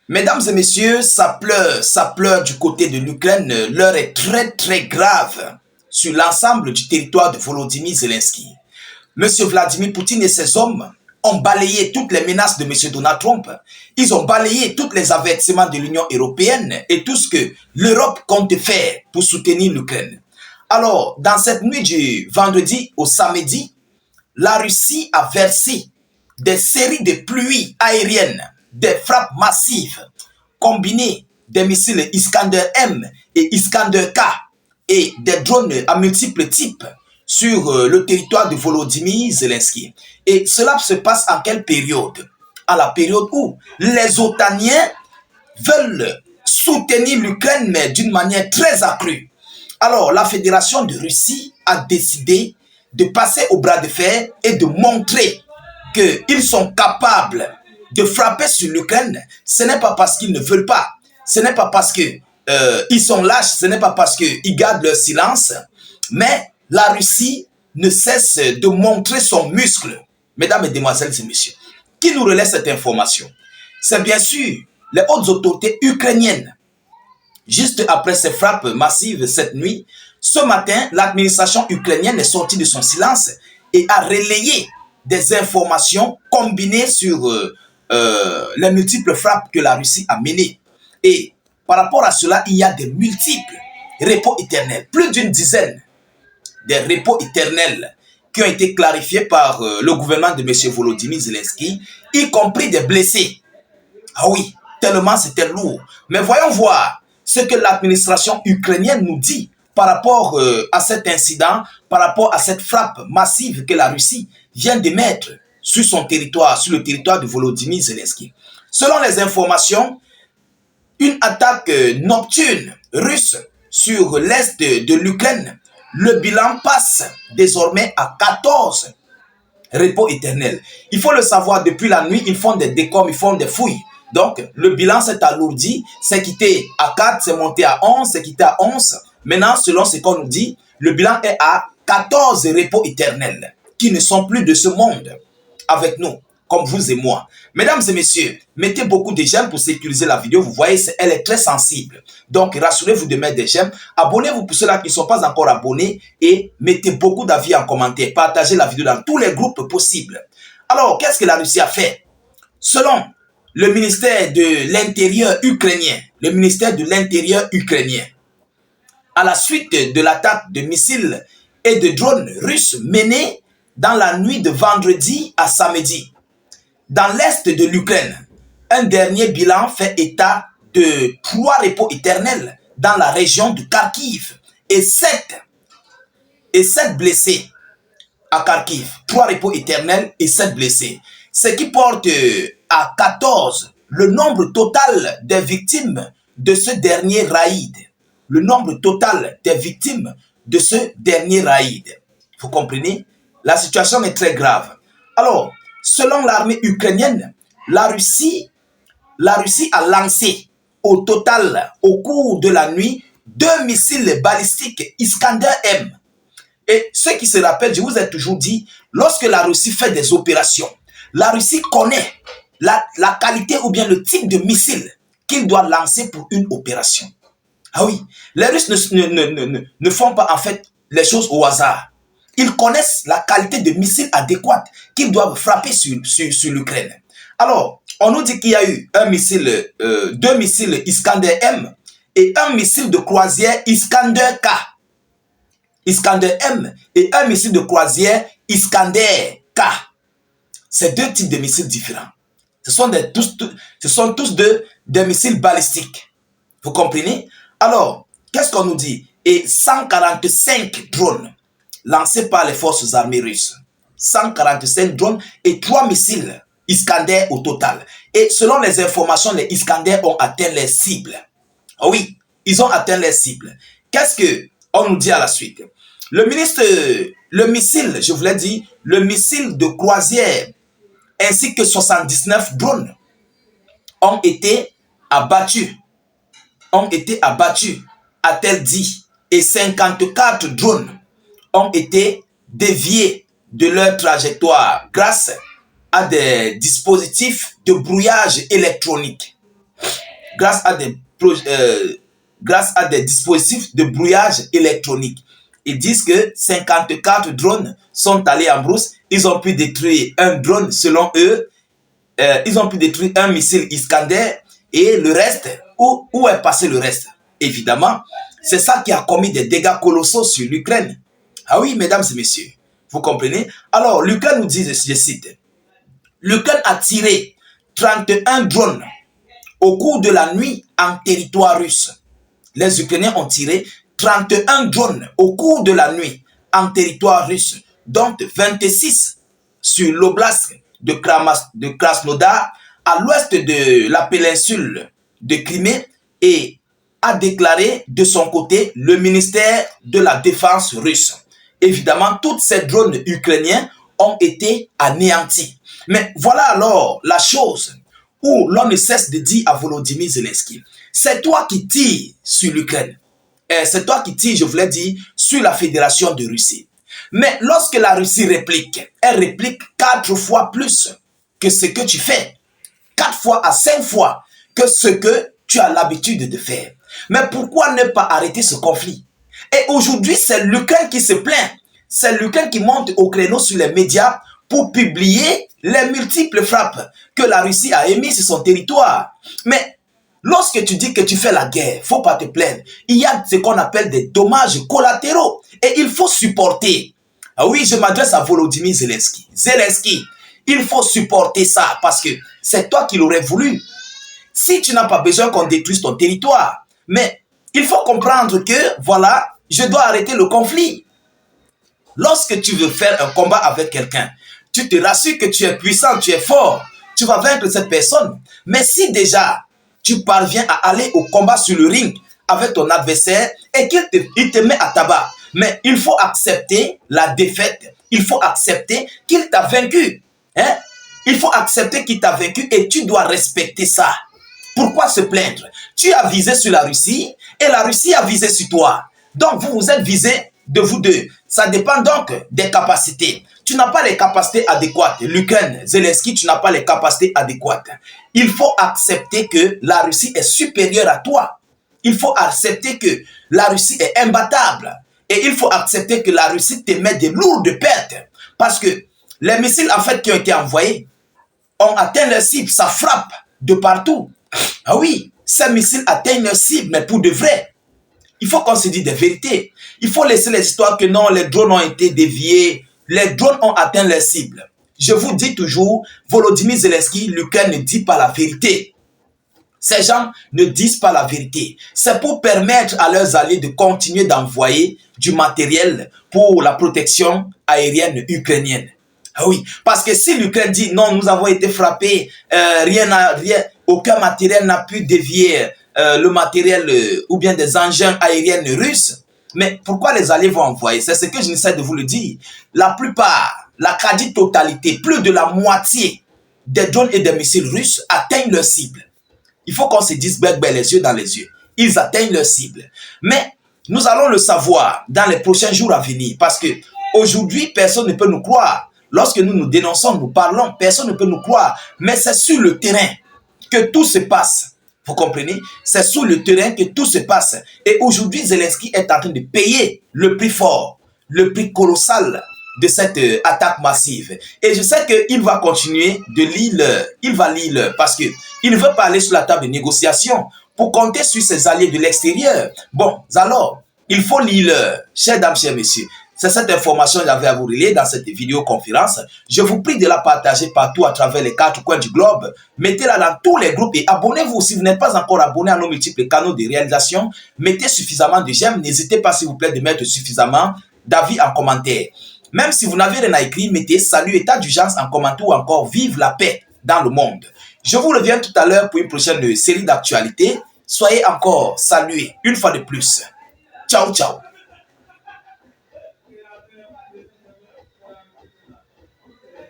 Mesdames et messieurs, ça pleure du côté de l'Ukraine. L'heure est très grave sur l'ensemble du territoire de Volodymyr Zelensky. Monsieur Vladimir Poutine et ses hommes ont balayé toutes les menaces de Monsieur Donald Trump. Ils ont balayé tous les avertissements de l'Union européenne et tout ce que l'Europe compte faire pour soutenir l'Ukraine. Alors, dans cette nuit du vendredi au samedi, la Russie a versé des séries de pluies aériennes, des frappes massives, combinées des missiles Iskander-M et Iskander-K et des drones à multiples types sur le territoire de Volodymyr Zelensky. Et cela se passe en quelle période? À la période où les Otaniens veulent soutenir l'Ukraine, mais d'une manière très accrue. Alors, la Fédération de Russie a décidé de passer au bras de fer et de montrer qu'ils sont capables de frapper sur l'Ukraine. Ce n'est pas parce qu'ils ne veulent pas, ce n'est pas parce qu'ils sont lâches, ce n'est pas parce qu'ils gardent leur silence, mais la Russie ne cesse de montrer son muscle. Mesdames, Mesdemoiselles et Messieurs, qui nous relaie cette information? C'est bien sûr les hautes autorités ukrainiennes. Juste après ces frappes massives cette nuit, ce matin, l'administration ukrainienne est sortie de son silence et a relayé des informations combinées sur les multiples frappes que la Russie a menées. Et par rapport à cela, il y a des multiples repos éternels, plus d'une dizaine des repos éternels qui ont été clarifiés par le gouvernement de M. Volodymyr Zelensky, y compris des blessés. Ah oui, tellement c'était lourd. Mais voyons voir ce que l'administration ukrainienne nous dit par rapport à cet incident, par rapport à cette frappe massive que la Russie vient d'émettre sur son territoire, sur le territoire de Volodymyr Zelensky. Selon les informations, une attaque nocturne russe sur l'est de l'Ukraine, le bilan passe désormais à 14 repos éternels. Il faut le savoir, depuis la nuit, ils font des décombres, ils font des fouilles. Donc, le bilan s'est alourdi, c'est quitté à 4, c'est monté à 11, c'est quitté à 11. Maintenant, selon ce qu'on nous dit, le bilan est à 14 repos éternels qui ne sont plus de ce monde avec nous, comme vous et moi. Mesdames et messieurs, mettez beaucoup de j'aime pour sécuriser la vidéo. Vous voyez, elle est très sensible. Donc, rassurez-vous de mettre des j'aime. Abonnez-vous pour ceux-là qui ne sont pas encore abonnés et mettez beaucoup d'avis en commentaire. Partagez la vidéo dans tous les groupes possibles. Alors, qu'est-ce que la Russie a fait? Selon le ministère de l'Intérieur ukrainien, à la suite de l'attaque de missiles et de drones russes menés dans la nuit de vendredi à samedi, dans l'est de l'Ukraine, un dernier bilan fait état de 3 repos éternels dans la région de Kharkiv et 7 blessés à Kharkiv. 3 repos éternels et 7 blessés. Ce qui porte à 14 le nombre total des victimes de ce dernier raïd. Le nombre total des victimes de ce dernier raïd. Vous comprenez? La situation est très grave. Alors, selon l'armée ukrainienne, la Russie a lancé au total, au cours de la nuit, 2 missiles balistiques Iskander-M. Et ceux qui se rappellent, je vous ai toujours dit, lorsque la Russie fait des opérations, la Russie connaît la qualité ou bien le type de missile qu'il doit lancer pour une opération. Ah oui, les Russes ne font pas en fait les choses au hasard. Ils connaissent la qualité de missiles adéquate qu'ils doivent frapper sur l'Ukraine. Alors, on nous dit qu'il y a eu deux missiles Iskander-M et un missile de croisière Iskander-K. Iskander-M et un missile de croisière Iskander-K. C'est 2 types de missiles différents. Ce sont tous des missiles balistiques. Vous comprenez? Alors, qu'est-ce qu'on nous dit? Et 145 drones lancés par les forces armées russes. 145 drones et 3 missiles Iskander au total. Et selon les informations, les Iskander ont atteint les cibles. Oh oui, ils ont atteint les cibles. Qu'est-ce qu'on nous dit à la suite? Le missile, je vous l'ai dit, le missile de croisière ainsi que 79 drones ont été abattus, a-t-elle dit, et 54 drones ont été déviés de leur trajectoire grâce à des dispositifs de brouillage électronique. grâce à grâce à des dispositifs de brouillage électronique. Ils disent que 54 drones sont allés en brousse. Ils ont pu détruire un drone selon eux. Ils ont pu détruire un missile Iskander et le reste, où est passé le reste? Évidemment, c'est ça qui a commis des dégâts colossaux sur l'Ukraine. Ah oui, mesdames et messieurs, vous comprenez? Alors, l'Ukraine nous dit, je cite, l'Ukraine a tiré 31 drones au cours de la nuit en territoire russe. Les Ukrainiens ont tiré 31 drones au cours de la nuit en territoire russe, dont 26 sur l'oblast de Krasnodar, à l'ouest de la péninsule de Crimée, et a déclaré de son côté le ministère de la Défense russe. Évidemment, tous ces drones ukrainiens ont été anéantis. Mais voilà alors la chose où l'on ne cesse de dire à Volodymyr Zelensky, c'est toi qui tires sur l'Ukraine. C'est toi qui tires, je voulais dire, sur la Fédération de Russie. Mais lorsque la Russie réplique, elle réplique 4 fois plus que ce que tu fais. 4 fois à 5 fois que ce que tu as l'habitude de faire. Mais pourquoi ne pas arrêter ce conflit? Et aujourd'hui, c'est l'Ukraine qui se plaint. C'est l'Ukraine qui monte au créneau sur les médias pour publier les multiples frappes que la Russie a émises sur son territoire. Mais lorsque tu dis que tu fais la guerre, faut pas te plaindre. Il y a ce qu'on appelle des dommages collatéraux. Et il faut supporter. Ah oui, je m'adresse à Volodymyr Zelensky. Zelensky, il faut supporter ça parce que c'est toi qui l'aurais voulu. Si tu n'as pas besoin qu'on détruise ton territoire. Mais il faut comprendre que, voilà, je dois arrêter le conflit. Lorsque tu veux faire un combat avec quelqu'un, tu te rassures que tu es puissant, tu es fort, tu vas vaincre cette personne. Mais si déjà tu parviens à aller au combat sur le ring avec ton adversaire et qu'il te met à tabac, mais il faut accepter la défaite, il faut accepter qu'il t'a vaincu. Hein? Il faut accepter qu'il t'a vaincu et tu dois respecter ça. Pourquoi se plaindre? Tu as visé sur la Russie et la Russie a visé sur toi. Donc vous vous êtes visés de vous deux. Ça dépend donc des capacités. Tu n'as pas les capacités adéquates. L'Ukraine, Zelensky, tu n'as pas les capacités adéquates. Il faut accepter que la Russie est supérieure à toi. Il faut accepter que la Russie est imbattable. Et il faut accepter que la Russie te met de lourdes pertes. Parce que les missiles en fait qui ont été envoyés ont atteint leur cible. Ça frappe de partout. Ah oui, ces missiles atteignent leur cible, mais pour de vrai. Il faut qu'on se dise des vérités. Il faut laisser les histoires que non, les drones ont été déviés. Les drones ont atteint leur cible. Je vous dis toujours, Volodymyr Zelensky, l'Ukraine ne dit pas la vérité. Ces gens ne disent pas la vérité. C'est pour permettre à leurs alliés de continuer d'envoyer du matériel pour la protection aérienne ukrainienne. Ah oui, parce que si l'Ukraine dit non, nous avons été frappés, aucun matériel n'a pu dévier le matériel ou bien des engins aériens russes, mais pourquoi les alliés vont envoyer? C'est ce que je n'essaie de vous le dire. La plupart, la quasi-totalité, plus de la moitié des drones et des missiles russes atteignent leur cible. Il faut qu'on se dise les yeux dans les yeux. Ils atteignent leur cible. Mais nous allons le savoir dans les prochains jours à venir parce que aujourd'hui, personne ne peut nous croire. Lorsque nous nous dénonçons, nous parlons, personne ne peut nous croire. Mais c'est sur le terrain que tout se passe. Vous comprenez? C'est sur le terrain que tout se passe. Et aujourd'hui, Zelensky est en train de payer le prix fort, le prix colossal de cette attaque massive. Et je sais qu'il va continuer de lire, il va lire parce qu'il ne veut pas aller sur la table de négociation pour compter sur ses alliés de l'extérieur. Bon, alors, il faut lire, chers dames, chers messieurs. C'est cette information que j'avais à vous relayer dans cette vidéoconférence. Je vous prie de la partager partout à travers les 4 coins du globe. Mettez-la dans tous les groupes et abonnez-vous. Si vous n'êtes pas encore abonné à nos multiples canaux de réalisation, mettez suffisamment de j'aime. N'hésitez pas, s'il vous plaît, de mettre suffisamment d'avis en commentaire. Même si vous n'avez rien à écrire, mettez salut, état d'urgence en commentaire ou encore vive la paix dans le monde. Je vous reviens tout à l'heure pour une prochaine série d'actualités. Soyez encore salués une fois de plus. Ciao, ciao.